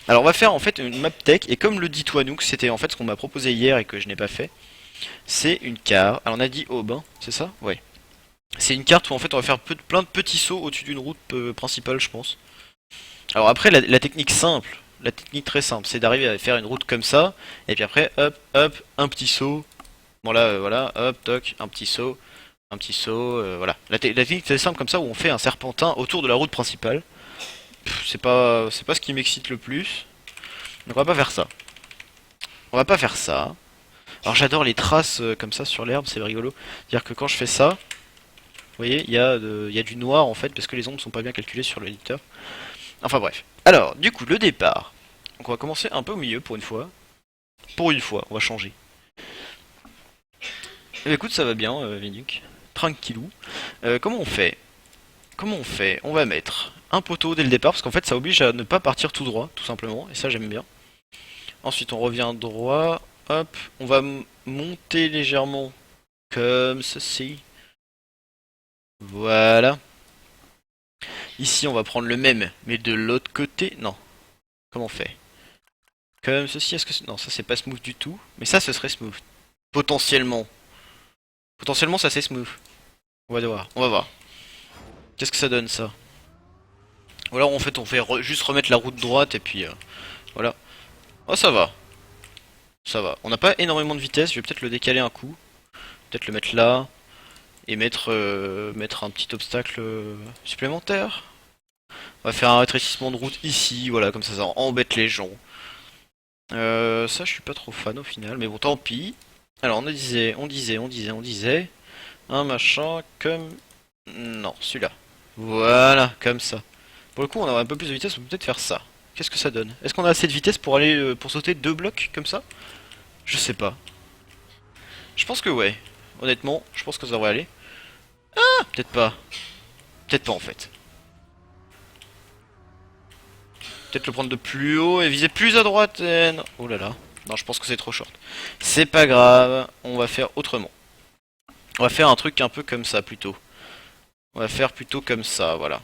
Alors on va faire en fait une map tech, et comme le dit Toanouk, c'était en fait ce qu'on m'a proposé hier et que je n'ai pas fait. C'est une carte, alors on a dit aube, hein, c'est ça? Ouais. C'est une carte où en fait on va faire plein de petits sauts au-dessus d'une route principale, je pense. Alors après la technique simple, la technique très simple, c'est d'arriver à faire une route comme ça, et puis après hop hop, un petit saut. Bon là voilà, hop toc, un petit saut, voilà. La technique très simple comme ça où on fait un serpentin autour de la route principale. C'est pas ce qui m'excite le plus. Donc on va pas faire ça. On va pas faire ça. Alors j'adore les traces comme ça sur l'herbe, c'est rigolo. C'est-à-dire que quand je fais ça, vous voyez, il y a du noir en fait parce que les ombres sont pas bien calculées sur l'éditeur. Enfin bref. Alors, du coup, le départ. Donc on va commencer un peu au milieu pour une fois. Pour une fois, on va changer. Écoute, ça va bien, Vinuk. Tranquillou. Comment on fait? Comment on fait? On va mettre un poteau dès le départ parce qu'en fait ça oblige à ne pas partir tout droit, tout simplement. Et ça j'aime bien. Ensuite on revient droit. Hop, on va monter légèrement comme ceci. Voilà. Ici on va prendre le même, mais de l'autre côté. Non. Comment on fait? Comme ceci, est-ce que... Non, ça c'est pas smooth du tout. Mais ça ce serait smooth. Potentiellement. Potentiellement ça c'est smooth. On va voir. On va voir. Qu'est-ce que ça donne ça? Ou alors en fait on fait juste remettre la route droite et puis voilà. Oh ça va. Ça va. On n'a pas énormément de vitesse. Je vais peut-être le décaler un coup. Peut-être le mettre là. Et mettre un petit obstacle supplémentaire. On va faire un rétrécissement de route ici. Voilà, comme ça embête les gens. Ça je suis pas trop fan au final. Mais bon tant pis. Alors on disait. Un machin comme... Non, celui-là. Voilà, comme ça. Pour le coup on aura un peu plus de vitesse. On peut peut-être faire ça. Qu'est-ce que ça donne? Est-ce qu'on a assez de vitesse pour aller pour sauter deux blocs comme ça? Je sais pas. Je pense que ouais. Honnêtement, je pense que ça devrait aller. Ah, peut-être pas. Peut-être pas en fait. Peut-être le prendre de plus haut et viser plus à droite. Non. Oh là là. Non, je pense que c'est trop short. C'est pas grave. On va faire autrement. On va faire un truc un peu comme ça plutôt. On va faire plutôt comme ça, voilà.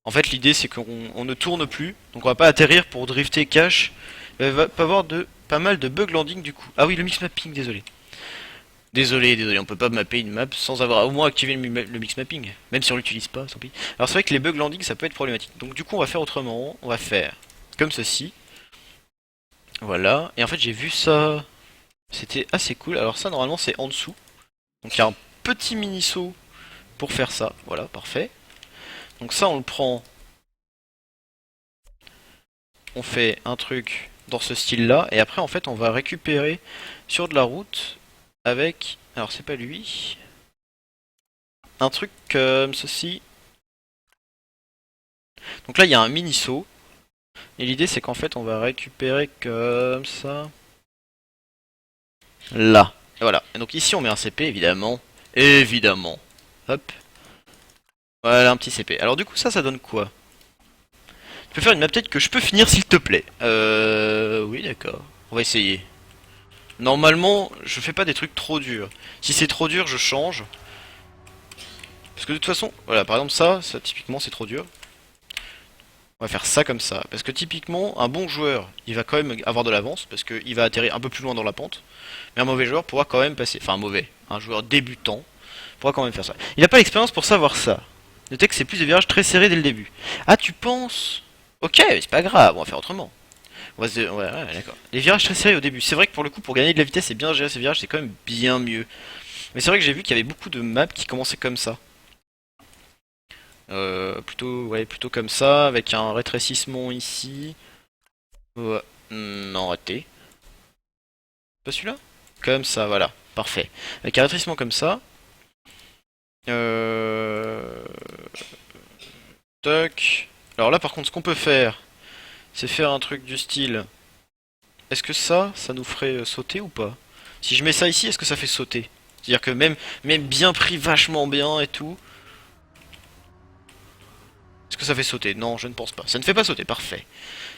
En fait, l'idée c'est qu'on ne tourne plus. Donc on va pas atterrir pour drifter cash. Il va pas avoir pas mal de bug landing du coup. Ah oui, le mix mapping, désolé. Désolé, on peut pas mapper une map sans avoir au moins activé le mix mapping. Même si on l'utilise pas, tant pis. Alors c'est vrai que les bugs landing ça peut être problématique. Donc du coup on va faire autrement. On va faire comme ceci. Voilà. Et en fait j'ai vu ça. C'était assez cool. Alors ça normalement c'est en dessous. Donc il y a un petit mini saut pour faire ça. Voilà, parfait. Donc ça on le prend. On fait un truc dans ce style là. Et après en fait on va récupérer sur de la route avec... Alors c'est pas lui. Un truc comme ceci. Donc là il y a un mini saut. Et l'idée c'est qu'en fait on va récupérer comme ça. Là. Et voilà. Et donc ici on met un CP évidemment. Évidemment. Hop. Voilà un petit CP. Alors du coup ça donne quoi? Tu peux faire une map tête que je peux finir s'il te plaît. Oui d'accord. On va essayer. Normalement je fais pas des trucs trop durs. Si c'est trop dur je change. Parce que de toute façon, voilà par exemple ça typiquement c'est trop dur. On va faire ça comme ça. Parce que typiquement, un bon joueur, il va quand même avoir de l'avance. Parce qu'il va atterrir un peu plus loin dans la pente. Mais un mauvais joueur pourra quand même passer. Enfin, un mauvais. Un joueur débutant pourra quand même faire ça. Il n'a pas l'expérience pour savoir ça. Notez que c'est plus des virages très serrés dès le début. Ah, tu penses? Ok, c'est pas grave, on va faire autrement. Ouais, d'accord. Les virages très serrés au début. C'est vrai que pour le coup, pour gagner de la vitesse et bien gérer ces virages, c'est quand même bien mieux. Mais c'est vrai que j'ai vu qu'il y avait beaucoup de maps qui commençaient comme ça. Plutôt comme ça, avec un rétrécissement ici. Ouais. Non, raté. Pas celui-là? Comme ça, voilà. Parfait. Avec un rétrécissement comme ça. Euh... Toc. Alors là, par contre, ce qu'on peut faire, c'est faire un truc du style. Est-ce que ça nous ferait sauter ou pas? Si je mets ça ici, est-ce que ça fait sauter? C'est-à-dire que même bien pris vachement bien et tout. Est-ce que ça fait sauter? Non, je ne pense pas. Ça ne fait pas sauter, parfait.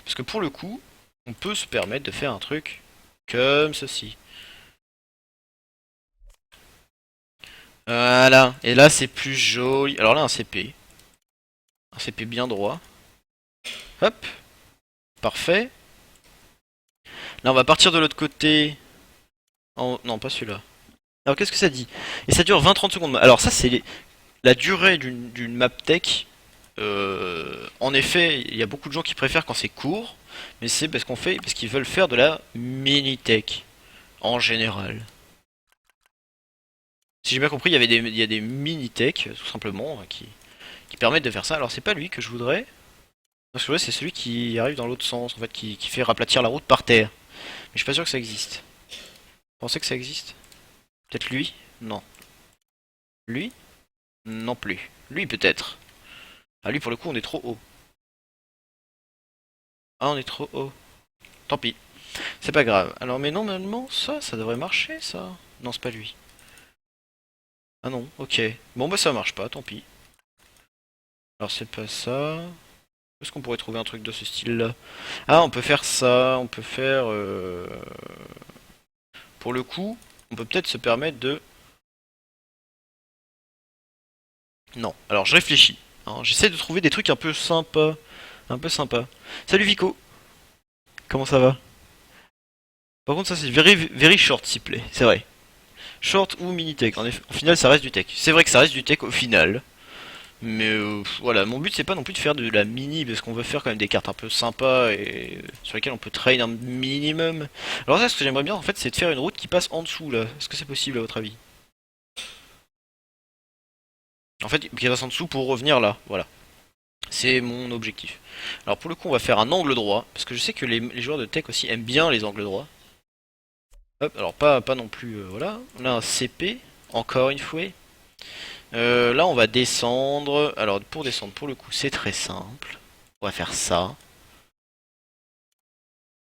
Parce que pour le coup, on peut se permettre de faire un truc comme ceci. Voilà. Et là, c'est plus joli. Alors là, un CP. Un CP bien droit. Hop. Parfait. Là, on va partir de l'autre côté. Non, pas celui-là. Alors, qu'est-ce que ça dit? Et ça dure 20-30 secondes. Alors, ça, c'est la durée d'une map tech. En effet, il y a beaucoup de gens qui préfèrent quand c'est court. Mais c'est parce qu'ils veulent faire de la mini-tech. En général. Si j'ai bien compris, il y a des mini-tech, tout simplement, qui permettent de faire ça. Alors, c'est pas lui que je voudrais. Parce que ouais, c'est celui qui arrive dans l'autre sens, en fait, qui fait raplatir la route par terre. Mais je suis pas sûr que ça existe. Vous pensez que ça existe? Peut-être lui? Non. Lui? Non plus. Lui peut-être. Ah lui pour le coup on est trop haut. Ah on est trop haut. Tant pis. C'est pas grave. Alors mais normalement ça devrait marcher ça. Non c'est pas lui. Ah non, ok. Bon bah ça marche pas, tant pis. Alors c'est pas ça. Est-ce qu'on pourrait trouver un truc de ce style là? Ah on peut faire ça, on peut faire... Pour le coup, on peut peut-être se permettre de... Non, alors je réfléchis. Hein, j'essaie de trouver des trucs un peu sympas. Un peu sympa. Salut Vico, comment ça va? Par contre ça c'est very short s'il te plaît, c'est vrai. Short ou mini tech, en effet, au final ça reste du tech. C'est vrai que ça reste du tech au final. Mais voilà, mon but c'est pas non plus de faire de la mini parce qu'on veut faire quand même des cartes un peu sympas et sur lesquelles on peut train un minimum. Alors ça ce que j'aimerais bien en fait c'est de faire une route qui passe en dessous là. Est-ce que c'est possible à votre avis? En fait qui passe en dessous pour revenir là, voilà. C'est mon objectif. Alors pour le coup on va faire un angle droit parce que je sais que les joueurs de tech aussi aiment bien les angles droits. Hop, alors pas non plus, voilà. Là un CP, encore une fois. Là on va descendre. Alors pour descendre pour le coup c'est très simple. On va faire ça.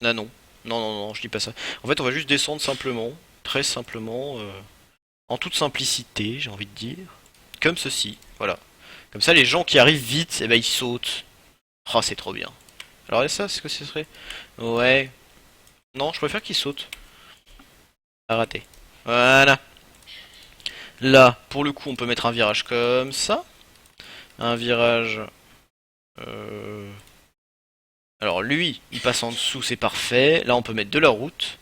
Ah non. Non, je dis pas ça. En fait on va juste descendre simplement. Très simplement. En toute simplicité j'ai envie de dire. Comme ceci. Voilà. Comme ça les gens qui arrivent vite, eh ben, ils sautent. Oh c'est trop bien. Alors ça c'est ce que ce serait? Ouais. Non je préfère qu'ils sautent. À rater. Voilà. Là, pour le coup, on peut mettre un virage comme ça. Un virage... euh, Alors lui, il passe en dessous, c'est parfait. Là, on peut mettre de la route.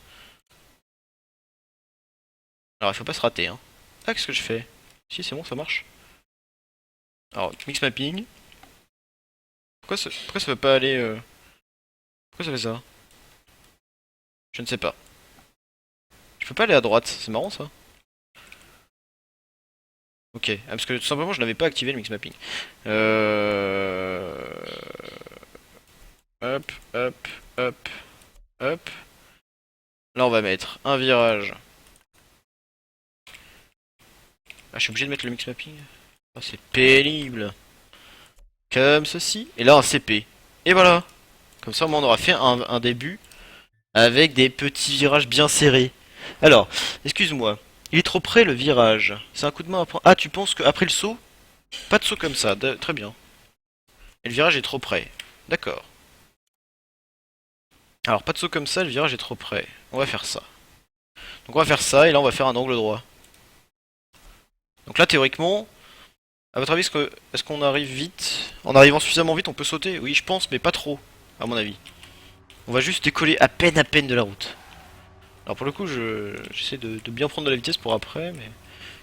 Alors, il faut pas se rater. Hein. Ah, qu'est-ce que je fais? Si, c'est bon, ça marche. Alors, mix mapping. Pourquoi ça veut pas aller... Pourquoi ça fait ça? Je ne sais pas. Je peux pas aller à droite, c'est marrant ça. Ok, ah, parce que tout simplement, je n'avais pas activé le mix mapping. Euh... Hop, hop, hop, hop. Là, on va mettre un virage. Ah, je suis obligé de mettre le mix mapping. Oh, c'est pénible. Comme ceci. Et là, un CP. Et voilà. Comme ça, au moins, on aura fait un début avec des petits virages bien serrés. Alors, excuse-moi. Il est trop près le virage. C'est un coup de main à prendre. Ah, tu penses qu'après le saut, pas de saut comme ça. Très bien. Et le virage est trop près. D'accord. Alors, pas de saut comme ça, le virage est trop près. On va faire ça. Donc, on va faire ça, et là, on va faire un angle droit. Donc là, théoriquement, à votre avis, est-ce qu'on arrive vite? En arrivant suffisamment vite, on peut sauter? Oui, je pense, mais pas trop, à mon avis. On va juste décoller à peine de la route. Alors pour le coup, j'essaie de bien prendre de la vitesse pour après, mais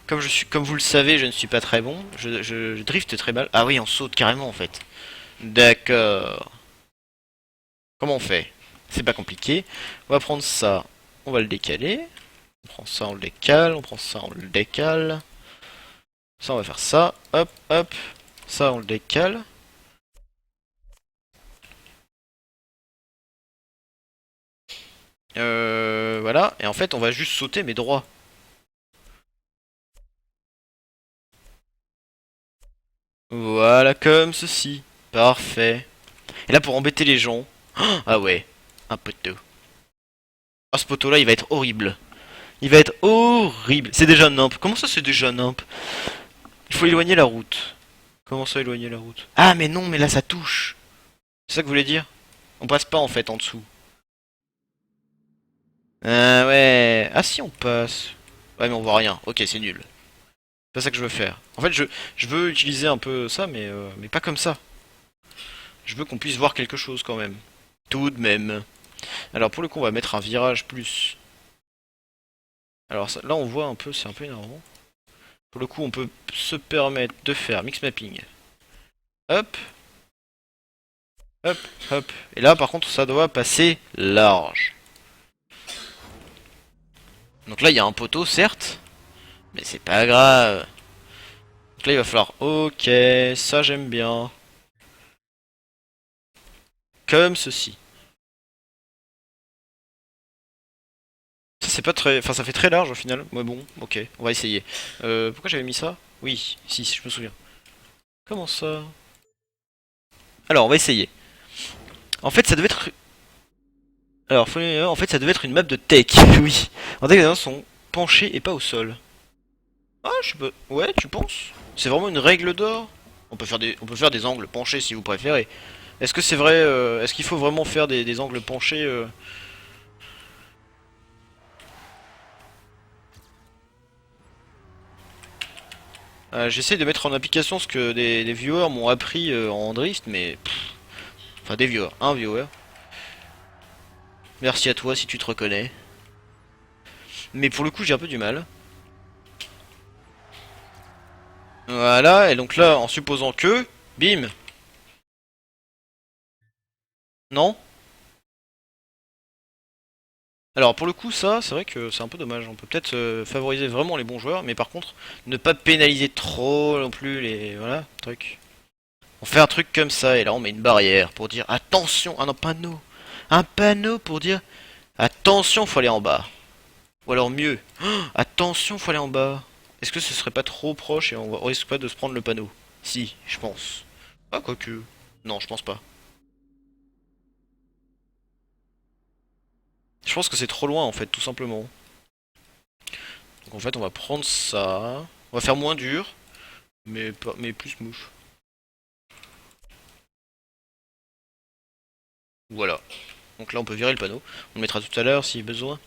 comme vous le savez, je ne suis pas très bon. Je drift très mal. Ah oui, on saute carrément en fait. D'accord. Comment on fait? C'est pas compliqué. On va prendre ça, on va le décaler. On prend ça, on le décale. On prend ça, on le décale. Ça, on va faire ça. Hop, hop. Ça, on le décale. Voilà. Et en fait, on va juste sauter, mais droit. Voilà, comme ceci. Parfait. Et là, pour embêter les gens... Ah ouais, un poteau. Ah, ce poteau-là, il va être horrible. Il va être horrible. C'est déjà nimp. Comment ça, c'est déjà nimp? Il faut éloigner la route. Comment ça, éloigner la route? Ah, mais non, mais là, ça touche. C'est ça que vous voulez dire? On passe pas, en fait, en dessous. Ah ouais. Ah si, on passe. Ouais, mais on voit rien. Ok, c'est nul. C'est pas ça que je veux faire. En fait, je veux utiliser un peu ça, mais pas comme ça. Je veux qu'on puisse voir quelque chose, quand même. Tout de même. Alors pour le coup, on va mettre un virage plus. Alors là, on voit un peu, c'est un peu énervant. Pour le coup, on peut se permettre de faire mix mapping. Hop, hop, hop. Et là, par contre, ça doit passer large. Donc là, il y a un poteau, certes, mais c'est pas grave. Donc là, il va falloir. Ok, ça j'aime bien. Comme ceci. Ça c'est pas très. Enfin, ça fait très large au final. Mais bon, ok, on va essayer. Pourquoi j'avais mis ça? Oui, si, je me souviens. Comment ça? Alors, on va essayer. En fait, ça devait être. Alors, en fait, ça devait être une map de tech. Oui. En fait, les gens sont penchés et pas au sol. Ah, je sais pas. Ouais, tu penses? C'est vraiment une règle d'or? On peut faire des angles penchés si vous préférez. Est-ce que c'est vrai? Est-ce qu'il faut vraiment faire des angles penchés? J'essaie de mettre en application ce que des viewers m'ont appris en drift, mais enfin des viewers, un viewer. Merci à toi si tu te reconnais. Mais pour le coup, j'ai un peu du mal. Voilà, et donc là, en supposant que, bim, non? Alors pour le coup, ça, c'est vrai que c'est un peu dommage. On peut peut-être favoriser vraiment les bons joueurs, mais par contre, ne pas pénaliser trop non plus les voilà trucs. On fait un truc comme ça, et là on met une barrière pour dire attention, un panneau pour dire attention, faut aller en bas. Ou alors mieux, attention, faut aller en bas. Est-ce que ce serait pas trop proche et on risque pas de se prendre le panneau? Si, je pense. Ah, quoique. Non, je pense pas. Je pense que c'est trop loin en fait, tout simplement. Donc en fait, on va prendre ça. On va faire moins dur, mais plus mouche. Voilà. Donc là, on peut virer le panneau. On le mettra tout à l'heure si besoin.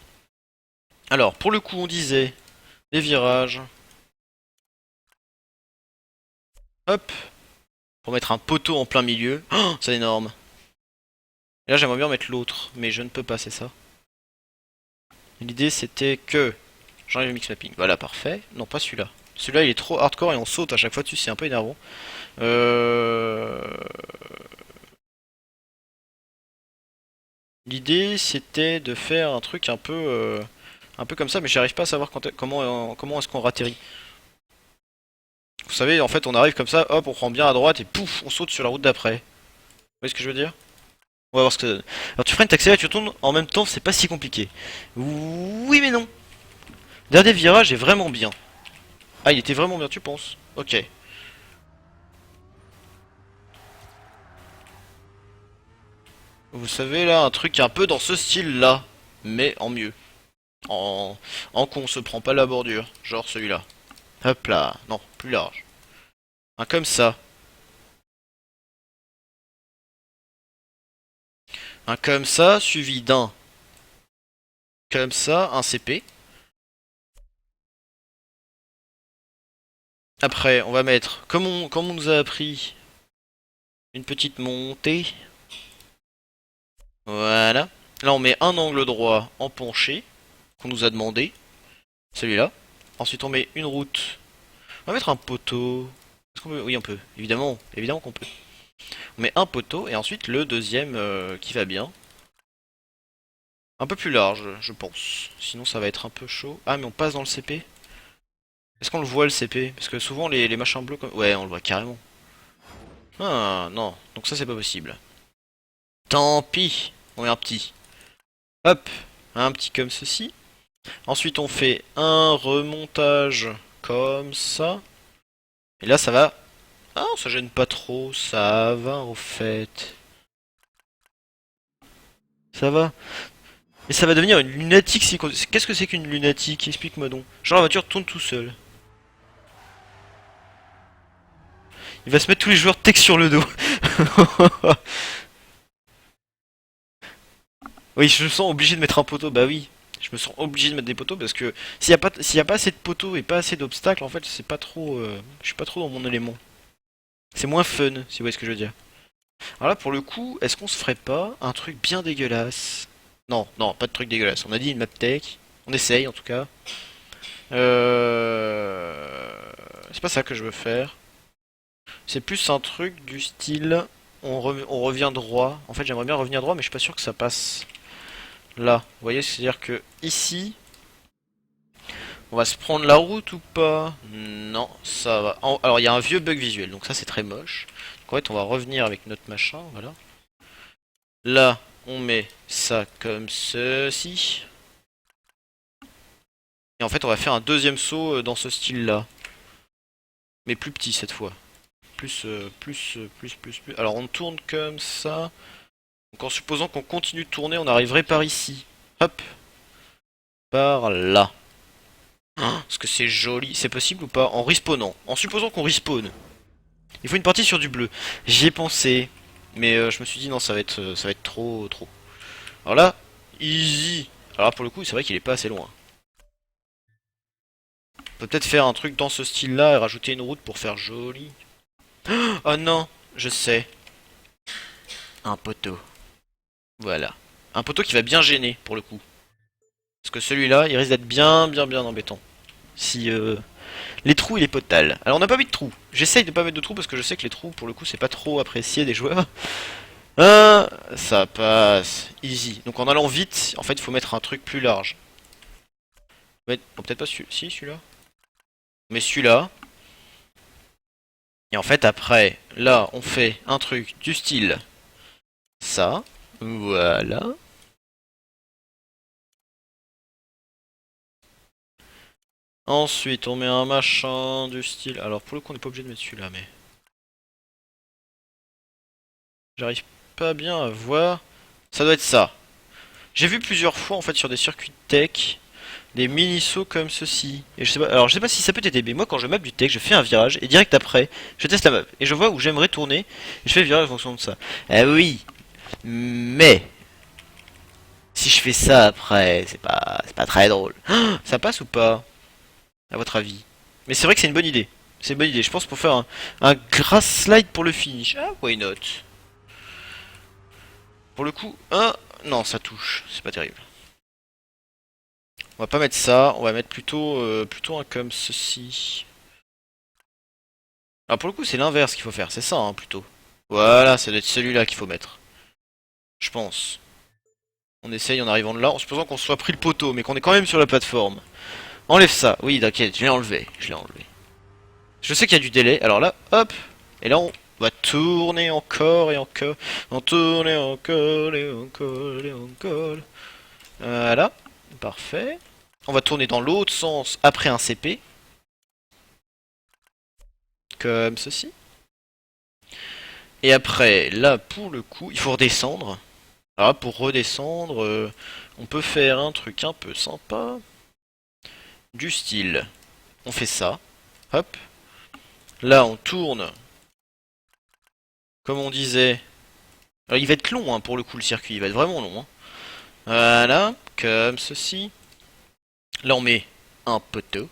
Alors, pour le coup, on disait des virages. Hop, pour mettre un poteau en plein milieu. Oh, c'est énorme. Et là, j'aimerais bien mettre l'autre, mais je ne peux pas, c'est ça. L'idée, c'était que j'enlève le mix mapping. Voilà, parfait. Non, pas celui-là. Celui-là, il est trop hardcore et on saute à chaque fois dessus, c'est un peu énervant. Euh... L'idée, c'était de faire un truc un peu comme ça, mais j'arrive pas à savoir comment est-ce qu'on ratterrit. Vous savez, en fait, on arrive comme ça, hop, on prend bien à droite et pouf, on saute sur la route d'après. Vous voyez ce que je veux dire? On va voir ce que ça donne. Alors tu freines, t'accélères, tu tournes en même temps, c'est pas si compliqué. Oui, mais non. Dernier virage est vraiment bien. Ah, il était vraiment bien, tu penses? Ok. Vous savez, là, un truc un peu dans ce style-là, mais en mieux. En, en con, on se prend pas la bordure, genre celui-là. Hop là, non, plus large. Un comme ça. Un comme ça, suivi d'un comme ça, un CP. Après, on va mettre, comme on nous a appris, une petite montée. Voilà. Là, on met un angle droit en penché, qu'on nous a demandé. Celui-là. Ensuite, on met une route. On va mettre un poteau. Est-ce qu'on peut? Oui, on peut. Évidemment, évidemment qu'on peut. On met un poteau et ensuite le deuxième qui va bien. Un peu plus large, je pense. Sinon, ça va être un peu chaud. Ah, mais on passe dans le CP. Est-ce qu'on le voit le CP? Parce que souvent les machins bleus comme... Ouais, on le voit carrément. Ah, non. Donc ça, c'est pas possible. Tant pis. On met un petit. Hop. Un petit comme ceci. Ensuite, on fait un remontage comme ça. Et là, ça va. Ah, ça gêne pas trop. Ça va, en fait. Ça va. Et ça va devenir une lunatique. Qu'est-ce que c'est qu'une lunatique? Explique-moi donc. Genre, la voiture tourne tout seul. Il va se mettre tous les joueurs tech sur le dos. Oui, je me sens obligé de mettre un poteau. Bah oui. Je me sens obligé de mettre des poteaux parce que s'il y a pas assez de poteaux et pas assez d'obstacles, en fait, c'est pas trop. Je suis pas trop dans mon élément. C'est moins fun, si vous voyez ce que je veux dire. Alors là, pour le coup, est-ce qu'on se ferait pas un truc bien dégueulasse? Non, non, pas de truc dégueulasse. On a dit une map tech. On essaye en tout cas. C'est pas ça que je veux faire. C'est plus un truc du style. On revient droit. En fait, j'aimerais bien revenir droit, mais je suis pas sûr que ça passe là. Vous voyez, c'est-à-dire que ici, on va se prendre la route ou pas? Non, ça va. Alors, il y a un vieux bug visuel, donc ça c'est très moche. Donc, en fait, on va revenir avec notre machin, voilà. Là, on met ça comme ceci. Et en fait, on va faire un deuxième saut dans ce style-là. Mais plus petit cette fois. Plus. Alors, on tourne comme ça. Donc, en supposant qu'on continue de tourner, on arriverait par ici. Hop. Par là. Est-ce que c'est joli? C'est possible ou pas? En respawnant. En supposant qu'on respawn. Il faut une partie sur du bleu. J'y ai pensé. Mais je me suis dit non, ça va être trop. Alors là, easy. Alors pour le coup, c'est vrai qu'il est pas assez loin. On peut peut-être faire un truc dans ce style-là et rajouter une route pour faire joli. Oh non, je sais. Un poteau. Voilà. Un poteau qui va bien gêner pour le coup. Parce que celui-là, il risque d'être bien embêtant. Si les trous, il est potal. Alors on n'a pas mis de trous. J'essaye de pas mettre de trous parce que je sais que les trous, pour le coup, c'est pas trop apprécié des joueurs. Ça passe. Easy. Donc en allant vite, en fait, il faut mettre un truc plus large. Bon, peut-être pas celui-là. Si, celui-là. Mais celui-là. Et en fait, après, là, on fait un truc du style. Ça. Voilà. Ensuite, on met un machin du style. Alors, pour le coup, on n'est pas obligé de mettre celui-là, mais. J'arrive pas bien à voir. Ça doit être ça. J'ai vu plusieurs fois, en fait, sur des circuits de tech, des mini-sauts comme ceci. Et je sais pas, alors je sais pas si ça peut t'aider, mais moi quand je map du tech, je fais un virage et direct après, je teste la map et je vois où j'aimerais tourner et je fais le virage en fonction de ça. Ah oui, mais si je fais ça après, c'est pas très drôle. Ça passe ou pas, à votre avis? Mais c'est vrai que c'est une bonne idée. C'est une bonne idée. Je pense pour faire un grass slide pour le finish. Ah, why not? Pour le coup, non, ça touche. C'est pas terrible. On va pas mettre ça. On va mettre plutôt un comme ceci. Alors pour le coup, c'est l'inverse qu'il faut faire, c'est ça, hein, plutôt. Voilà, ça doit être celui-là qu'il faut mettre. Je pense. On essaye en arrivant de là, en supposant qu'on soit pris le poteau, mais qu'on est quand même sur la plateforme. Enlève ça. Oui, t'inquiète, je l'ai enlevé. Je l'ai enlevé. Je sais qu'il y a du délai, alors là, hop. Et là, on va tourner encore et encore. On tourne encore et encore et encore. Voilà, parfait. On va tourner dans l'autre sens après un CP. Comme ceci. Et après, là, pour le coup, il faut redescendre. Alors pour redescendre, on peut faire un truc un peu sympa. Du style, on fait ça. Hop. Là, on tourne. Comme on disait. Alors, il va être long, hein, pour le coup, le circuit. Il va être vraiment long. Hein. Voilà. Comme ceci. Là, on met un poteau.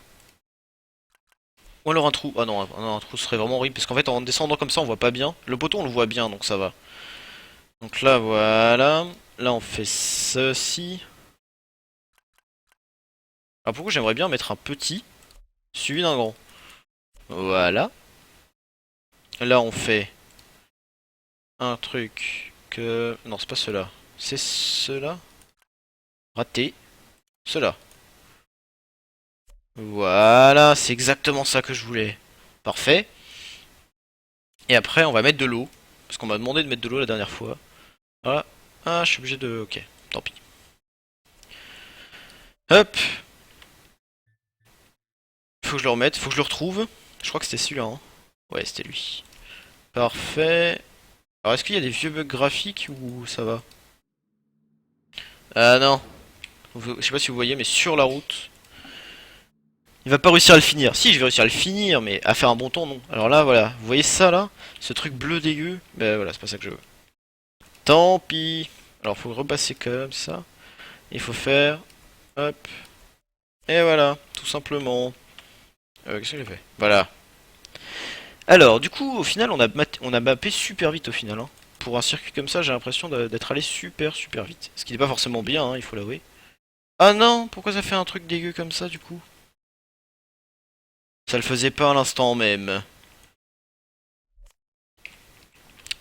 Ou alors un trou. Ah non, un trou serait vraiment horrible. Parce qu'en fait, en descendant comme ça, on voit pas bien. Le poteau, on le voit bien, donc ça va. Donc là, voilà. Là, on fait ceci. Alors pourquoi j'aimerais bien mettre un petit suivi d'un grand. Voilà. Là, on fait un truc que... Non, c'est pas cela. C'est cela. Raté. Cela. Voilà, c'est exactement ça que je voulais. Parfait. Et après, on va mettre de l'eau. Parce qu'on m'a demandé de mettre de l'eau la dernière fois. Voilà. Ah, je suis obligé de... Ok, tant pis. Hop. Faut que je le remette, faut que je le retrouve. Je crois que c'était celui-là. Hein. Ouais, c'était lui. Parfait. Alors, est-ce qu'il y a des vieux bugs graphiques ou ça va? Ah non. Je sais pas si vous voyez, mais sur la route, il va pas réussir à le finir. Si, je vais réussir à le finir, mais à faire un bon temps, non. Alors là, voilà. Vous voyez ça, là? Ce truc bleu dégueu? Ben voilà, c'est pas ça que je veux. Tant pis. Alors, faut repasser comme ça. Il faut faire... Hop. Et voilà, tout simplement. Qu'est-ce que j'ai fait? Voilà. Alors, du coup, au final, on a mappé super vite, au final. Hein. pour un circuit comme ça, j'ai l'impression d'être allé super vite. Ce qui n'est pas forcément bien, hein, il faut l'avouer. Ah non, pourquoi ça fait un truc dégueu comme ça du coup? Ça le faisait pas à l'instant même.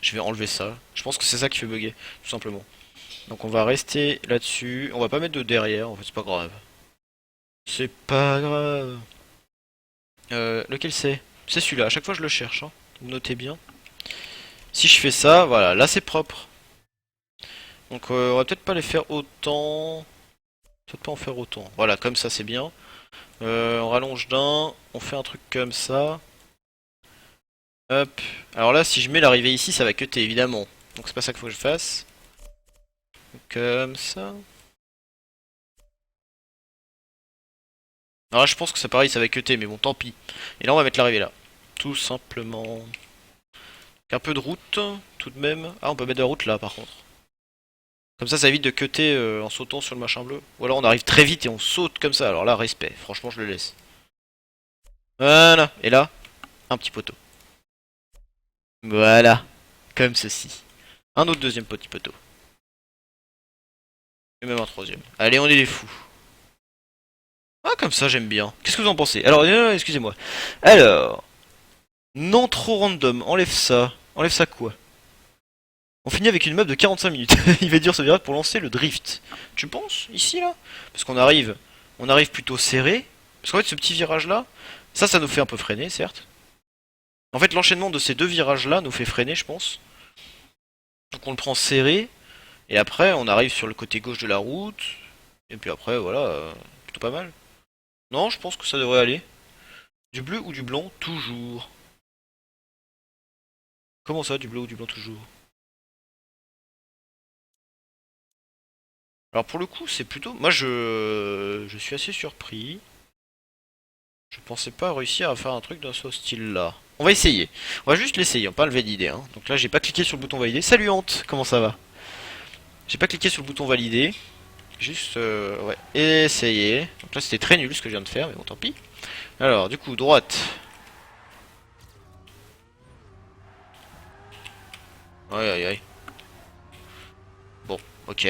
Je vais enlever ça. Je pense que c'est ça qui fait bugger, tout simplement. Donc on va rester là-dessus. On va pas mettre de derrière, en fait c'est pas grave. C'est pas grave. Lequel c'est? C'est celui-là, à chaque fois je le cherche, hein. Vous notez bien. Si je fais ça, voilà, là c'est propre. Donc on va peut-être pas les faire autant. Peut-être pas en faire autant. Voilà, comme ça c'est bien. On rallonge d'un, on fait un truc comme ça. Hop. Alors là, si je mets l'arrivée ici, ça va cutter évidemment. Donc c'est pas ça qu'il faut que je fasse. Comme ça. Alors là, je pense que c'est pareil, ça va cutter, mais bon, tant pis. Et là, on va mettre l'arrivée là. Tout simplement. Un peu de route, tout de même. Ah, on peut mettre de la route là, par contre. Comme ça évite de cutter en sautant sur le machin bleu. Ou alors on arrive très vite et on saute comme ça. Alors là, respect. Franchement, je le laisse. Voilà. Et là, un petit poteau. Voilà. Comme ceci. Un autre deuxième petit poteau. Et même un troisième. Allez, on est des fous. Ah, comme ça, j'aime bien. Qu'est-ce que vous en pensez? Alors, excusez-moi. Alors, non trop random. Enlève ça. Enlève ça quoi? On finit avec une map de 45 minutes. Il va dire ce virage pour lancer le drift. Tu penses? Ici, là? Parce qu'on arrive. On arrive plutôt serré. Parce qu'en fait, ce petit virage-là, ça nous fait un peu freiner, certes. En fait, l'enchaînement de ces deux virages-là nous fait freiner, je pense. Donc on le prend serré. Et après, on arrive sur le côté gauche de la route. Et puis après, voilà, plutôt pas mal. Non, je pense que ça devrait aller. Du bleu ou du blanc, toujours. Comment ça, du bleu ou du blanc, toujours? Alors pour le coup, c'est plutôt... Moi, je suis assez surpris. Je pensais pas réussir à faire un truc dans ce style-là. On va essayer. On va juste l'essayer, on va pas lever d'idée. Hein. Donc là, j'ai pas cliqué sur le bouton valider. Salut Hante, comment ça va? J'ai pas cliqué sur le bouton valider. Juste, ouais, essayer. Donc là, c'était très nul ce que je viens de faire, mais bon, tant pis. Alors, du coup, droite. Aïe aïe aïe. Bon, ok.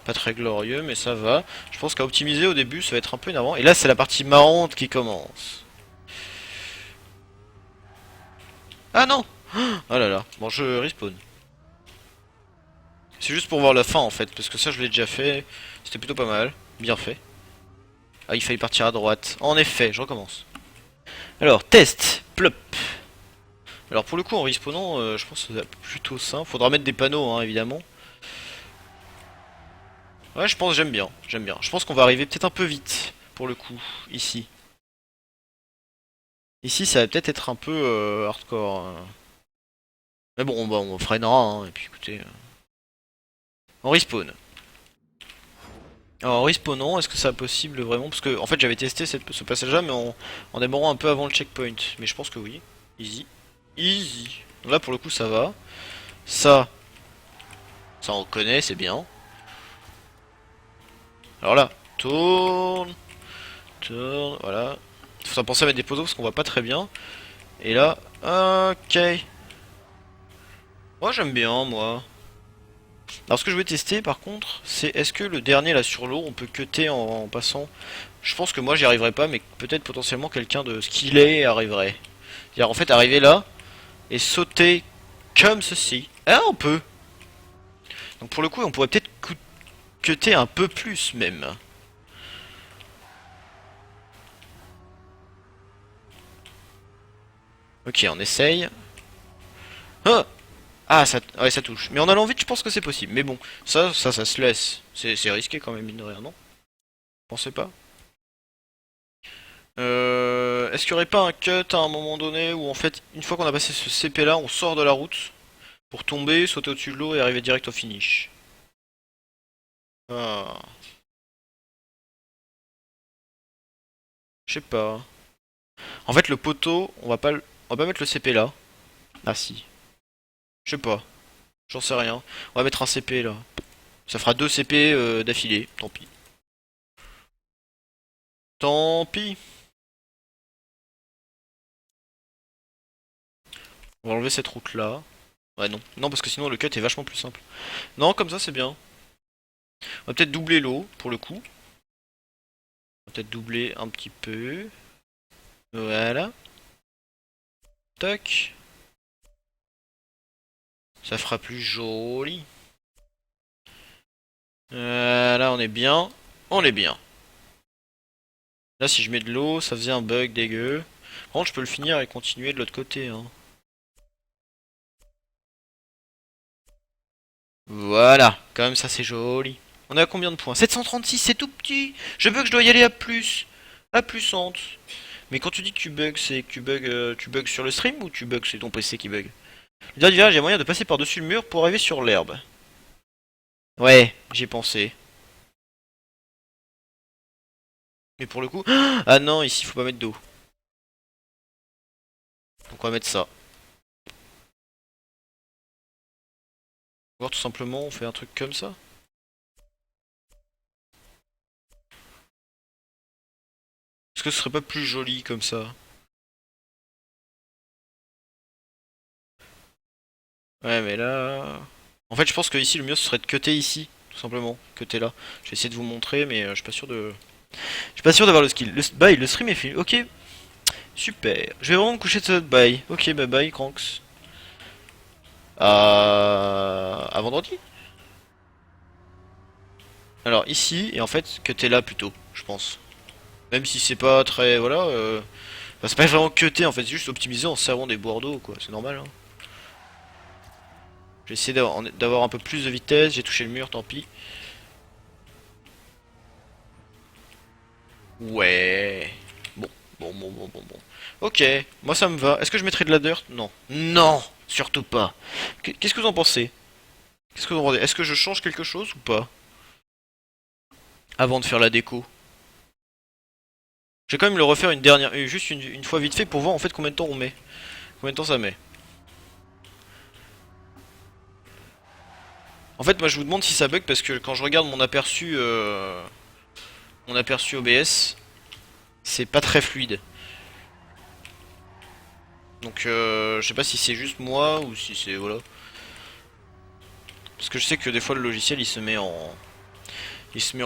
Pas très glorieux, mais ça va. Je pense qu'à optimiser au début, ça va être un peu énervant. Et là, c'est la partie marrante qui commence. Ah non! Oh là là. Bon, je respawn. C'est juste pour voir la fin en fait, parce que ça je l'ai déjà fait. C'était plutôt pas mal. Bien fait. Ah, il fallait partir à droite. En effet, je recommence. Alors, test. Plop. Alors pour le coup, en respawnant, je pense que c'est plutôt simple. Faudra mettre des panneaux, hein, évidemment. Ouais, je pense j'aime bien. J'aime bien. Je pense qu'on va arriver peut-être un peu vite, pour le coup, ici. Ici, ça va peut-être être un peu hardcore. Mais bon, bah, on freinera, hein, et puis écoutez. On respawn. Alors, en respawnant, est-ce que c'est possible vraiment? Parce que, en fait, j'avais testé ce passage-là, mais en démarrant un peu avant le checkpoint. Mais je pense que oui. Easy. Easy. Donc là, pour le coup, ça va. Ça, ça on connaît, c'est bien. Alors là, tourne. Tourne, voilà. Faut penser à mettre des poteaux parce qu'on voit pas très bien. Et là, ok. Moi, j'aime bien, moi. Alors, ce que je vais tester, par contre, c'est est-ce que le dernier, là, sur l'eau, on peut cutter en passant? Je pense que moi, j'y arriverai pas, mais peut-être potentiellement quelqu'un de skillé arriverait. C'est-à-dire, en fait, arriver là et sauter comme ceci. Ah, on peut. Donc, pour le coup, on pourrait peut-être cutter un peu plus, même. Ok, on essaye. Ah, ah ça, ouais, ça touche. Mais en allant vite, je pense que c'est possible. Mais bon, ça se laisse. C'est risqué quand même, mine de rien, non? Pensez pas? Est-ce qu'il y aurait pas un cut à un moment donné où en fait, une fois qu'on a passé ce CP là, on sort de la route pour tomber, sauter au-dessus de l'eau et arriver direct au finish? Ah, je sais pas. En fait, le poteau, on va pas mettre le CP là. Ah si. Je sais pas. J'en sais rien. On va mettre un CP là. Ça fera deux CP d'affilée. Tant pis. Tant pis. On va enlever cette route là. Ouais, non. Non, parce que sinon le cut est vachement plus simple. Non, comme ça c'est bien. On va peut-être doubler l'eau, pour le coup. On va peut-être doubler un petit peu. Voilà. Tac. Ça fera plus joli. Là, on est bien. On est bien. Là, si je mets de l'eau, ça faisait un bug dégueu. Par contre, je peux le finir et continuer de l'autre côté, hein. Voilà. Comme ça, c'est joli. On est à combien de points? 736, c'est tout petit. Je veux que je dois y aller à plus. À plus honte. Mais quand tu dis que tu bugs, c'est que tu bugs sur le stream ou tu bugs c'est ton PC qui bug? Le dernier virage, il y a moyen de passer par-dessus le mur pour arriver sur l'herbe. Ouais, j'y ai pensé. Mais pour le coup... Ah non, ici, faut pas mettre d'eau. Donc on va mettre ça. Ou alors tout simplement, on fait un truc comme ça. Est-ce que ce serait pas plus joli comme ça? Ouais, mais là... En fait, je pense que ici, le mieux, ce serait de cutter ici. Tout simplement. Cutter là. Je vais essayer de vous montrer, mais je suis pas sûr de... Je suis pas sûr d'avoir le skill. Bye, le stream est fini. Ok, super. Je vais vraiment me coucher de ce bye. Ok, bye bye, Cranks. À vendredi. Alors ici, et en fait, que t'es là plutôt, je pense. Même si c'est pas très... Voilà, enfin, c'est pas vraiment cutter en fait, c'est juste optimiser en servant des boires d'eau quoi, c'est normal hein. J'ai essayé d'avoir un peu plus de vitesse, j'ai touché le mur, tant pis. Ouais. Bon, bon. Ok, moi ça me va. Est-ce que je mettrai de la dirt? Non. Non, surtout pas. Qu'est-ce que vous en pensez? Qu'est-ce que vous en pensez? Est-ce que je change quelque chose ou pas? Avant de faire la déco. Je vais quand même le refaire une dernière, juste une fois vite fait pour voir en fait combien de temps on met. Combien de temps ça met. En fait, moi je vous demande si ça bug parce que quand je regarde mon aperçu OBS, c'est pas très fluide. Donc je sais pas si c'est juste moi ou si c'est voilà. Parce que je sais que des fois le logiciel il se met en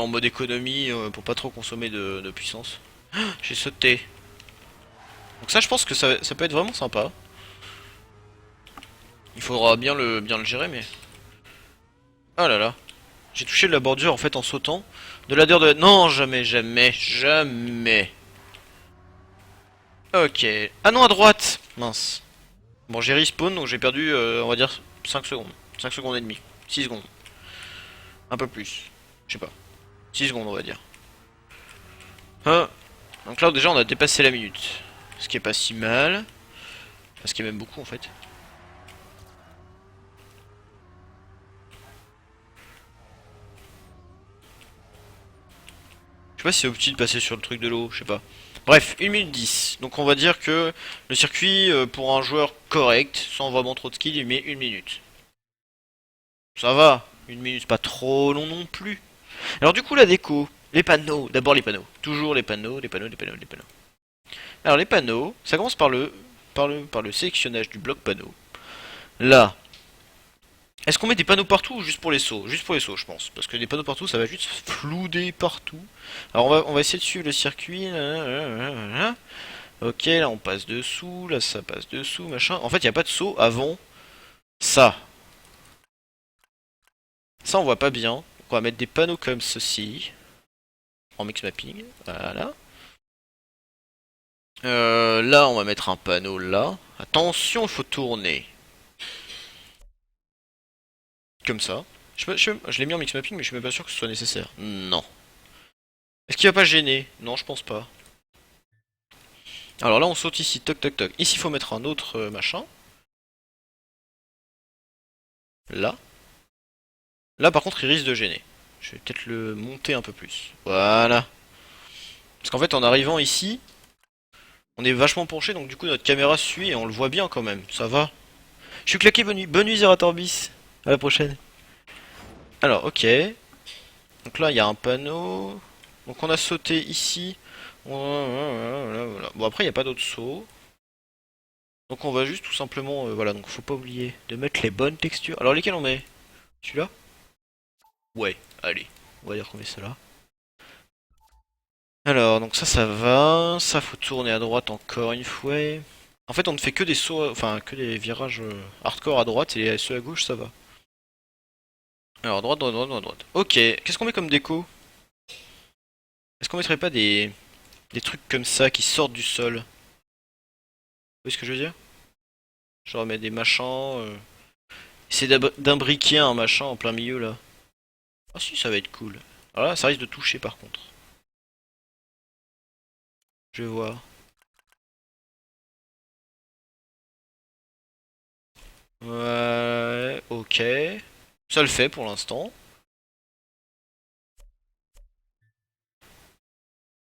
mode économie pour pas trop consommer de puissance. J'ai sauté. Donc ça je pense que ça peut être vraiment sympa. Il faudra bien le gérer mais. Ah là là. J'ai touché la bordure en fait en sautant. De la de la... Non, jamais. Ok. Ah non, à droite. Mince. Bon, j'ai respawn, donc j'ai perdu, on va dire, 5 secondes. 5 secondes et demie. 6 secondes. Un peu plus. Je sais pas. 6 secondes, on va dire. Hein. Donc là, déjà, on a dépassé la minute. Ce qui est pas si mal. Ce qui est même beaucoup, en fait. Je sais pas si c'est utile de passer sur le truc de l'eau, je sais pas. Bref, 1 minute 10. Donc on va dire que le circuit, pour un joueur correct, sans vraiment trop de skill, il met 1 minute. Ça va. 1 minute, pas trop long non plus. Alors du coup, la déco. Les panneaux. D'abord les panneaux. Toujours les panneaux, les panneaux, les panneaux, les panneaux. Alors les panneaux, ça commence par le sélectionnage du bloc panneau. Là. Est-ce qu'on met des panneaux partout ou juste pour les sauts? Juste pour les sauts, je pense. Parce que des panneaux partout, ça va juste flouder partout. Alors on va essayer de suivre le circuit. Ok, là on passe dessous, là ça passe dessous, machin. En fait, il n'y a pas de saut avant ça. Ça, on voit pas bien. Donc, on va mettre des panneaux comme ceci. En mix mapping. Voilà. Là, on va mettre un panneau là. Attention, il faut tourner. Comme ça. Je l'ai mis en mix mapping, mais je suis même pas sûr que ce soit nécessaire. Non. Est-ce qu'il va pas gêner? Non, je pense pas. Alors là, on saute ici. Toc, toc, toc. Ici, il faut mettre un autre machin. Là. Là, par contre, il risque de gêner. Je vais peut-être le monter un peu plus. Voilà. Parce qu'en fait, en arrivant ici, on est vachement penché, donc du coup, notre caméra suit et on le voit bien quand même. Ça va. Je suis claqué, bonne nuit, Zeratorbis. À la prochaine. Alors, ok. Donc là, il y a un panneau. Donc on a sauté ici. Voilà. Bon, après, il n'y a pas d'autre saut. Donc on va juste tout simplement, voilà, donc faut pas oublier de mettre les bonnes textures. Alors lesquelles on met? Celui-là? Ouais, allez, on va dire qu'on met cela. Alors, donc ça va, ça faut tourner à droite encore une fois. En fait on ne fait que des sauts, enfin que des virages hardcore à droite et ceux à gauche ça va. Alors droite, droite, droite, droite, droite. Ok, qu'est-ce qu'on met comme déco? Est-ce qu'on mettrait pas des trucs comme ça qui sortent du sol? Vous voyez ce que je veux dire? Genre mettre des machins, essayer d'imbriquer un machin en plein milieu là. Ah si, ça va être cool. Alors là, ça risque de toucher par contre. Je vais voir. Ouais, ok. Ça le fait pour l'instant.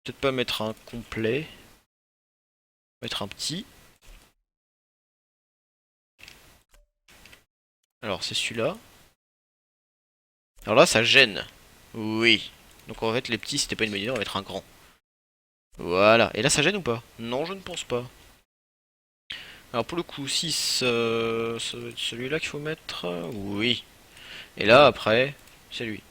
Peut-être pas mettre un complet. Mettre un petit. Alors c'est celui-là. Alors là, ça gêne. Oui. Donc en fait, les petits, c'était pas une bonne idée, on va mettre un grand. Voilà. Et là, ça gêne ou pas? Non, je ne pense pas. Alors pour le coup, 6, ça doit être celui-là qu'il faut mettre. Oui. Et là, après, c'est lui.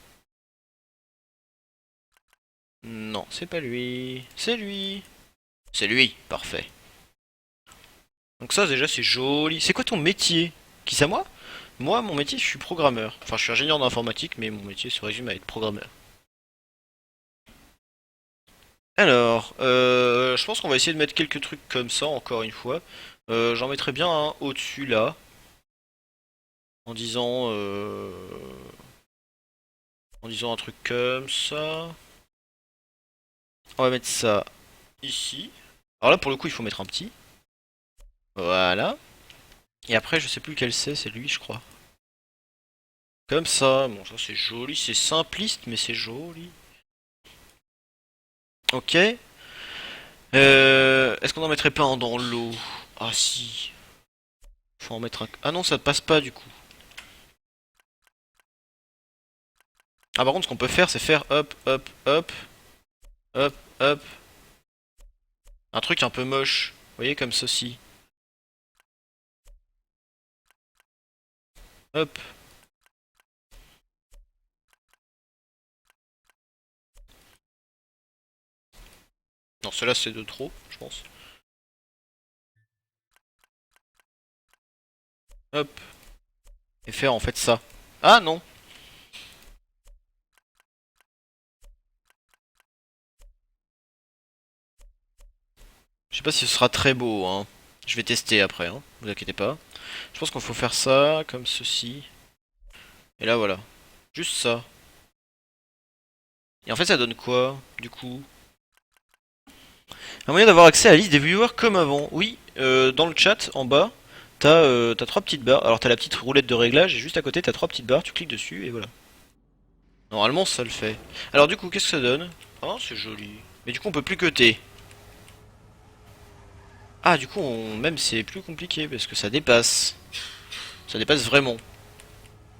Non, c'est pas lui. C'est lui. C'est lui. Parfait. Donc ça, déjà, c'est joli. C'est quoi ton métier? Qui c'est à moi? Moi, mon métier, je suis programmeur. Enfin, je suis ingénieur d'informatique, mais mon métier se résume à être programmeur. Alors, je pense qu'on va essayer de mettre quelques trucs comme ça, encore une fois. J'en mettrai bien un au-dessus, là. En disant... en disant un truc comme ça. On va mettre ça ici. Alors là, pour le coup, il faut mettre un petit. Voilà. Et après, je sais plus lequel c'est lui, je crois. Comme ça. Bon, ça c'est joli, c'est simpliste, mais c'est joli. Ok. Est-ce qu'on en mettrait pas un dans l'eau? Ah si. Faut en mettre un... Ah non, ça passe pas du coup. Ah par contre, ce qu'on peut faire, c'est faire hop, hop, hop, hop, hop. Un truc un peu moche. Vous voyez, comme ceci. Hop. Non, cela c'est de trop, je pense. Hop. Et faire en fait ça. Ah non. Je sais pas si ce sera très beau, hein. Je vais tester après, hein. Vous inquiétez pas. Je pense qu'il faut faire ça, comme ceci. Et là, voilà. Juste ça. Et en fait, ça donne quoi, du coup? Un moyen d'avoir accès à la liste des viewers comme avant. Oui, dans le chat, en bas, t'as trois petites barres. Alors t'as la petite roulette de réglage, et juste à côté, t'as trois petites barres, tu cliques dessus, et voilà. Normalement, ça le fait. Alors du coup, qu'est-ce que ça donne? Oh, c'est joli. Mais du coup, on peut plus cutter. Ah, du coup, même c'est plus compliqué, parce que ça dépasse. Ça dépasse vraiment. Du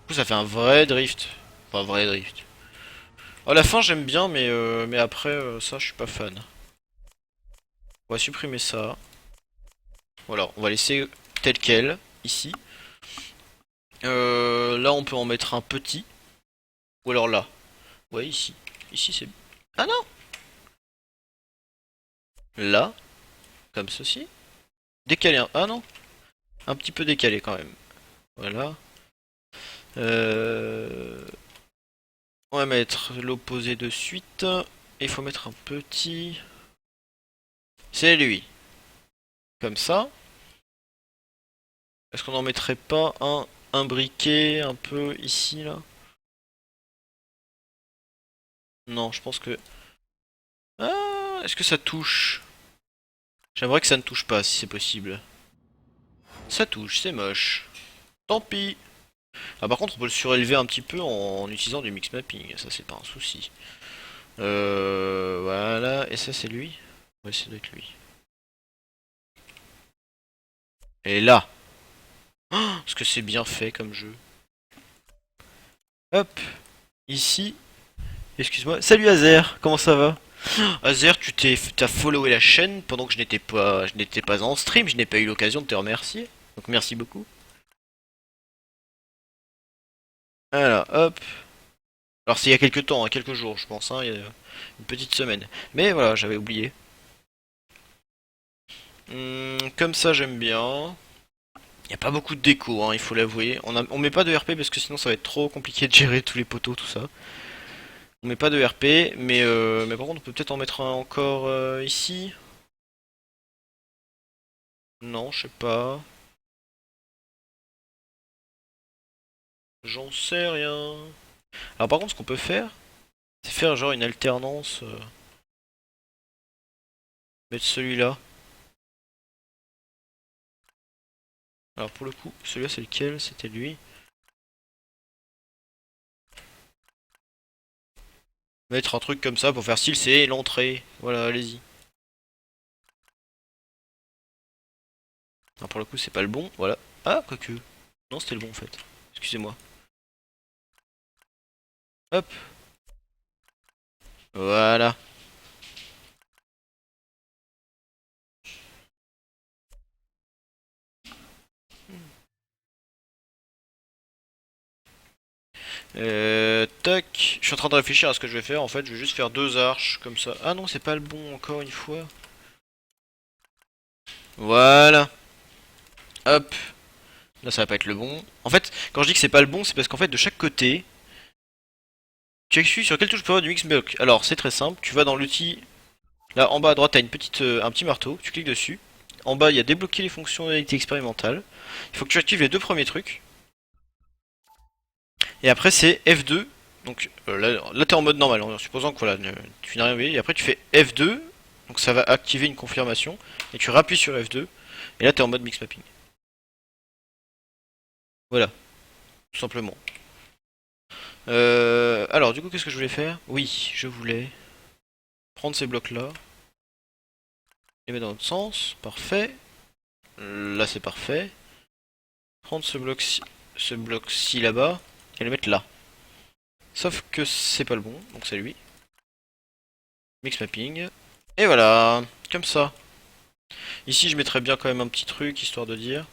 coup, ça fait un vrai drift. Enfin, vrai drift. Oh, la fin, j'aime bien, mais après, ça, je suis pas fan. On va supprimer ça. Voilà, on va laisser tel quel, ici. Là, on peut en mettre un petit. Ou alors là. Ouais, ici. Ici, c'est... Ah non! Là, comme ceci. Décalé un... Ah non! Un petit peu décalé quand même. Voilà. Euh... On va mettre l'opposé de suite. Il faut mettre un petit... C'est lui. Comme ça. Est-ce qu'on en mettrait pas un briquet un peu ici, là? Non, je pense que... Ah, est-ce que ça touche? J'aimerais que ça ne touche pas, si c'est possible. Ça touche, c'est moche. Tant pis. Ah, par contre, on peut le surélever un petit peu en utilisant du mix mapping. Ça, c'est pas un souci. Voilà. Et ça, c'est lui? Ouais, ça doit être lui. Et là. Oh, est-ce que c'est bien fait comme jeu? Hop. Ici. Excuse-moi. Salut Azer, comment ça va? Azer, t'as followé la chaîne pendant que je n'étais pas en stream, je n'ai pas eu l'occasion de te remercier. Donc merci beaucoup. Voilà, hop. Alors c'est il y a quelques temps, hein, quelques jours je pense, hein, il y a une petite semaine. Mais voilà, j'avais oublié. Comme ça j'aime bien. Il n'y a pas beaucoup de déco, hein, il faut l'avouer. On met pas de RP parce que sinon ça va être trop compliqué de gérer tous les poteaux, tout ça. On met pas de RP, mais par contre on peut peut-être en mettre un encore ici. Non, je sais pas. J'en sais rien. Alors par contre ce qu'on peut faire, c'est faire genre une alternance. Mettre celui-là. Alors pour le coup, celui-là c'est lequel? C'était lui. Mettre un truc comme ça pour faire style, c'est l'entrée. Voilà, allez-y. Alors pour le coup, c'est pas le bon, voilà. Ah, quoique. Non, c'était le bon en fait. Excusez-moi. Hop, voilà. Tac. Je suis en train de réfléchir à ce que je vais faire. En fait, je vais juste faire deux arches comme ça. Ah non, c'est pas le bon encore une fois. Voilà. Hop. Là, ça va pas être le bon. En fait, quand je dis que c'est pas le bon, c'est parce qu'en fait, de chaque côté, tu appuies sur quelle touche pour avoir du mix block. Alors, c'est très simple. Tu vas dans l'outil. Là, en bas à droite, t'as un petit marteau. Tu cliques dessus. En bas, il y a débloquer les fonctionnalités expérimentales. Il faut que tu actives les deux premiers trucs. Et après, c'est F2. Donc là t'es en mode normal, en supposant que voilà, tu n'as rien vu. Et après, tu fais F2. Donc ça va activer une confirmation. Et tu rappuies sur F2. Et là, t'es en mode mix mapping. Voilà, tout simplement. Alors, du coup, qu'est-ce que je voulais faire? Oui, je voulais prendre ces blocs-là. Les mettre dans l'autre sens. Parfait. Là, c'est parfait. Prendre ce bloc-ci là-bas. Et le mettre là. Sauf que c'est pas le bon, donc c'est lui. Mix mapping. Et voilà, comme ça. Ici, je mettrais bien quand même un petit truc, histoire de dire.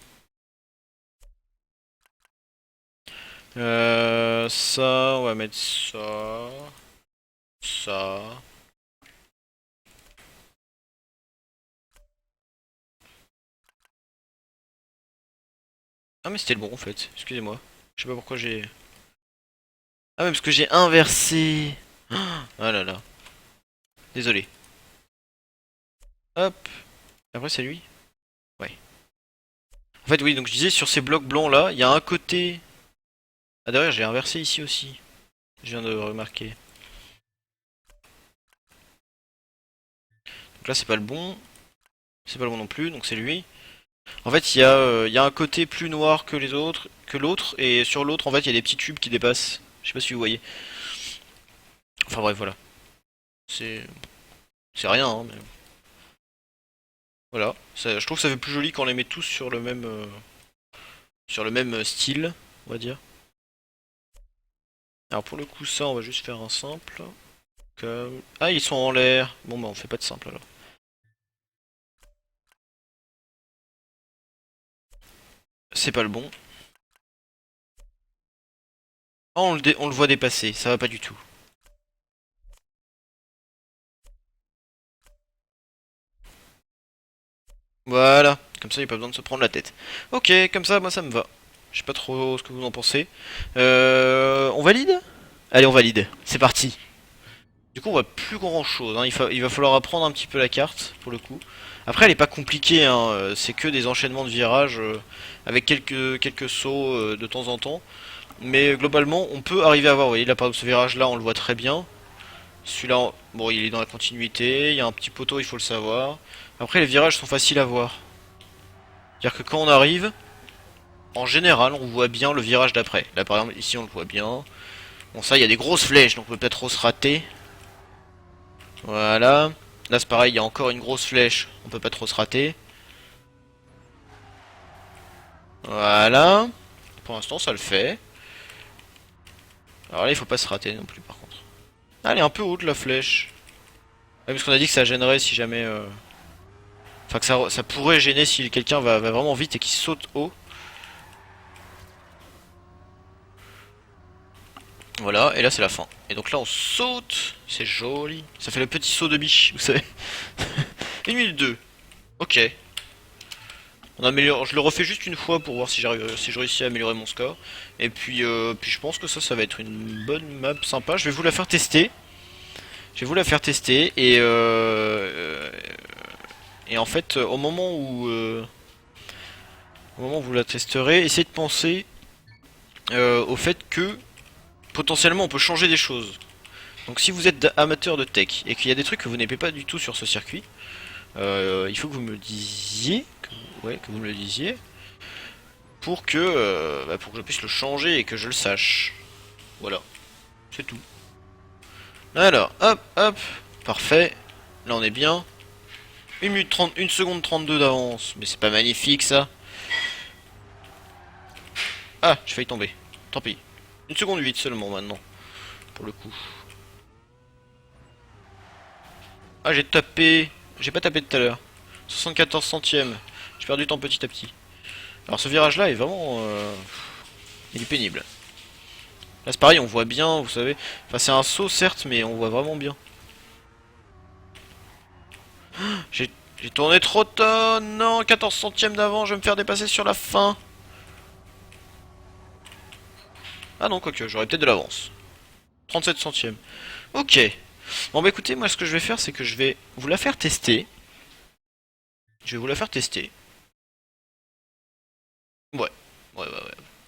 Ça, on va mettre ça. Ça. Ah, mais c'était le bon en fait, excusez-moi. Je sais pas pourquoi j'ai. Ah, mais parce que j'ai inversé. Ah là là. Désolé. Hop. Après, c'est lui. Ouais. En fait, oui, donc je disais, sur ces blocs blancs là, il y a un côté. Ah, derrière, j'ai inversé ici aussi. Je viens de remarquer. Donc là, c'est pas le bon. C'est pas le bon non plus, donc c'est lui. En fait, il y a un côté plus noir que les autres, que l'autre, et sur l'autre, en fait, il y a des petits tubes qui dépassent. Je sais pas si vous voyez. Enfin bref, voilà. C'est c'est rien, hein, mais voilà. Je trouve que ça fait plus joli quand on les met tous sur le même style, on va dire. Alors pour le coup, ça, on va juste faire un simple. Comme... Ah, ils sont en l'air. Bon, bah, on fait pas de simple alors. C'est pas le bon. Oh, on le voit dépasser, ça va pas du tout. Voilà, comme ça il n'y a pas besoin de se prendre la tête. Ok, comme ça, moi ça me va. Je sais pas trop ce que vous en pensez. On valide? Allez, on valide. C'est parti. Du coup, on voit plus grand chose. Hein. Il va falloir apprendre un petit peu la carte, pour le coup. Après, elle est pas compliquée. Hein. C'est que des enchaînements de virages avec quelques sauts de temps en temps. Mais globalement, on peut arriver à voir. Vous voyez, là, par exemple, ce virage-là, on le voit très bien. Celui-là, bon, il est dans la continuité. Il y a un petit poteau, il faut le savoir. Après, les virages sont faciles à voir. C'est-à-dire que quand on arrive, en général, on voit bien le virage d'après. Là, par exemple, ici, on le voit bien. Bon, ça, il y a des grosses flèches, donc on peut peut-être trop se rater. Voilà. Là, c'est pareil, il y a encore une grosse flèche. On peut pas trop se rater. Voilà. Pour l'instant, ça le fait. Alors là, il faut pas se rater non plus, par contre. Ah, elle est un peu haute, la flèche. parce qu'on a dit que ça gênerait si jamais... Enfin que ça pourrait gêner si quelqu'un va vraiment vite et qu'il saute haut. Voilà, et là c'est la fin. Et donc là on saute, c'est joli. Ça fait le petit saut de biche, vous savez. 1 minute 2. Ok. On améliore, je le refais juste une fois pour voir si j'arrive, si je réussis à améliorer mon score. Et puis je pense que ça va être une bonne map sympa. Je vais vous la faire tester. Je vais vous la faire tester et en fait au moment où vous la testerez, essayez de penser au fait que potentiellement on peut changer des choses. Donc si vous êtes amateur de tech et qu'il y a des trucs que vous n'aimez pas du tout sur ce circuit, il faut que vous me le disiez, que vous me le disiez, pour que je puisse le changer et que je le sache. Voilà, c'est tout. Alors, hop, hop, parfait. Là on est bien. 1 minute 30, 1 seconde 32 d'avance, mais c'est pas magnifique ça. Ah, j'ai failli tomber. Tant pis. 1 seconde 8 seulement maintenant, pour le coup. Ah, j'ai tapé. J'ai pas tapé tout à l'heure. 74 centièmes. J'ai perdu du temps petit à petit. Alors ce virage là est vraiment... il est pénible. Là c'est pareil, on voit bien, vous savez. Enfin c'est un saut certes, mais on voit vraiment bien. J'ai tourné trop tôt. Non, 14 centièmes d'avant, je vais me faire dépasser sur la fin. Ah non, quoique, j'aurais peut-être de l'avance. 37 centièmes. Ok. Bon bah écoutez, moi ce que je vais faire, c'est que je vais vous la faire tester. Je vais vous la faire tester. Ouais. Ouais.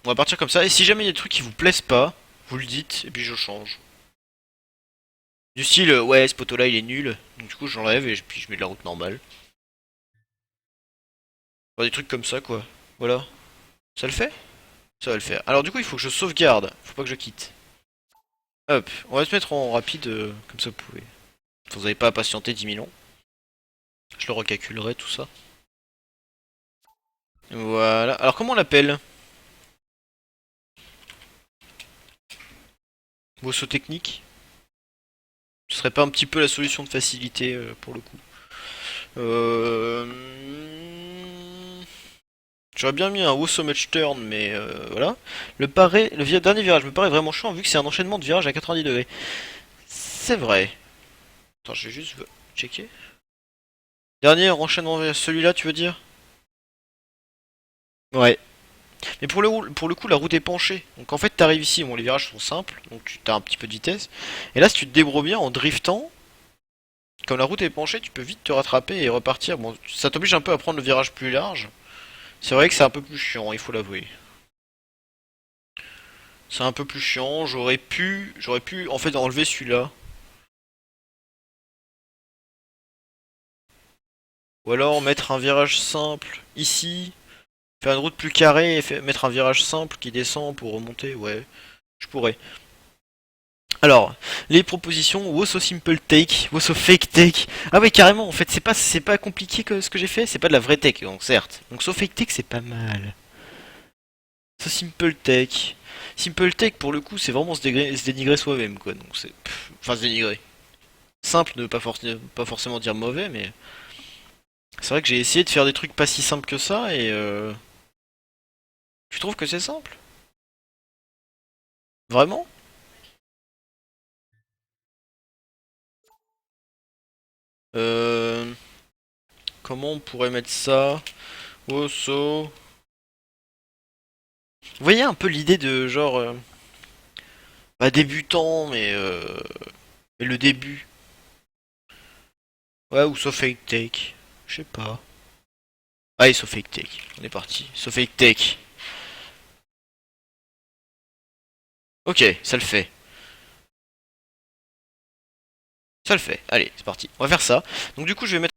On va partir comme ça. Et si jamais il y a des trucs qui vous plaisent pas, vous le dites, et puis je change. Du style, ouais, ce poteau là il est nul. Donc du coup j'enlève et puis je mets de la route normale. Enfin, des trucs comme ça quoi. Voilà. Ça le fait? Ça va le faire. Alors du coup il faut que je sauvegarde. Faut pas que je quitte. Hop. On va se mettre en rapide comme ça vous pouvez. Vous n'avez pas à patienter 10 000 ans. Je le recalculerai tout ça. Voilà. Alors comment on l'appelle? Vos sauts techniques? Ce serait pas un petit peu la solution de facilité pour le coup? Euh... J'aurais bien mis un wow so much turn, mais voilà. Dernier virage me paraît vraiment chiant vu que c'est un enchaînement de virages à 90 degrés. C'est vrai. Attends, je vais juste checker. Dernier enchaînement vers celui-là, tu veux dire? Ouais. Mais pour le coup, la route est penchée. Donc en fait, t'arrives ici, bon, les virages sont simples, donc tu as un petit peu de vitesse. Et là, si tu te débrouilles bien en driftant, comme la route est penchée, tu peux vite te rattraper et repartir. Bon, ça t'oblige un peu à prendre le virage plus large. C'est vrai que c'est un peu plus chiant, il faut l'avouer. C'est un peu plus chiant. J'aurais pu en fait enlever celui-là. Ou alors mettre un virage simple ici, faire une route plus carrée et mettre un virage simple qui descend pour remonter. Ouais, je pourrais. Alors, les propositions, Woso Simple Take, Woso Fake Take. Ah ouais, carrément, en fait, c'est pas compliqué que ce que j'ai fait, c'est pas de la vraie tech, donc certes. Donc So Fake Take, c'est pas mal. So Simple Take. Simple Take, pour le coup, c'est vraiment se dénigrer soi-même, quoi. Donc c'est... Enfin, se dénigrer. Simple ne veut pas forcément dire mauvais, mais... C'est vrai que j'ai essayé de faire des trucs pas si simples que ça, et Tu trouves que c'est simple? Vraiment? Euh... Comment on pourrait mettre ça? Woso... Vous voyez un peu l'idée de genre... Bah débutant, mais le début. Ouais, ou so fake take. Je sais pas. Allez, so fake take. On est parti. So fake take. Ok, ça le fait. Ça le fait. Allez, c'est parti. On va faire ça. Donc du coup, je vais mettre